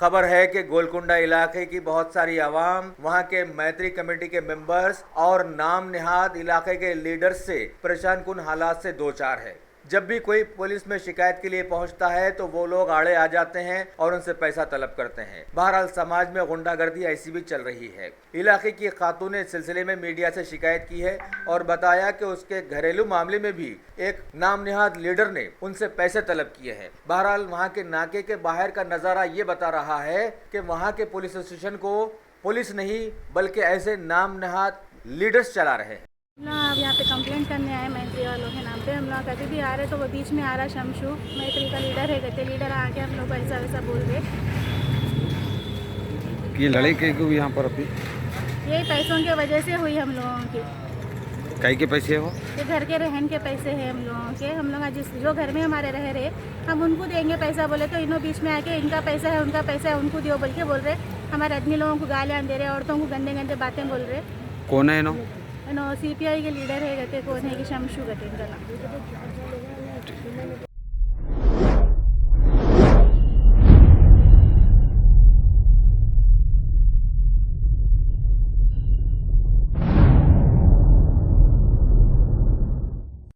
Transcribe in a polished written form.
खबर है कि गोलकुंडा इलाके की बहुत सारी आवाम, वहां के मैत्री कमेटी के मेंबर्स और नाम निहाद इलाके के लीडर्स से परेशान कुन हालात से दो चार है। जब भी कोई पुलिस में शिकायत के लिए पहुंचता है तो वो लोग आड़े आ जाते हैं और उनसे पैसा तलब करते हैं। बहरहाल समाज में गुंडागर्दी ऐसी भी चल रही है। इलाके की खातून ने इस सिलसिले में मीडिया से शिकायत की है और बताया कि उसके घरेलू मामले में भी एक नाम निहाद लीडर ने उनसे पैसे तलब किए हैं। बहरहाल वहाँ के नाके के बाहर का नज़ारा ये बता रहा है कि वहाँ के पुलिस स्टेशन को पुलिस नहीं बल्कि ऐसे नाम निहाद लीडर्स चला रहे हैं। अब यहाँ पे कंप्लेंट करने आए मैत्री वालों के नाम पे। हम लोग कभी भी आ रहे तो वो बीच में आ रहा शमशू, मैत्री का लीडर है, कहते लीडर आके हम लोग को ऐसा वैसा बोल रहे। ये लड़ाई क्यों यहाँ पर अभी? यही पैसों की वजह से हुई हम लोगों की। काहे के पैसे हो? ये घर के रहन के पैसे हैं हम लोगों के। हम लोग जिस जो घर में हमारे रह रहे हम उनको देंगे पैसा, बोले तो इन्हों बीच में आके इनका पैसा है उनका पैसा है उनको दियो बोल के बोल रहे। हमारे आदमी लोगों को गालियाँ दे रहे, औरतों को गंदे गंदे बातें बोल रहे। कौन है नो? CPI के लीडर है, कहते कौन है कि शमशू कहते इनका नाम।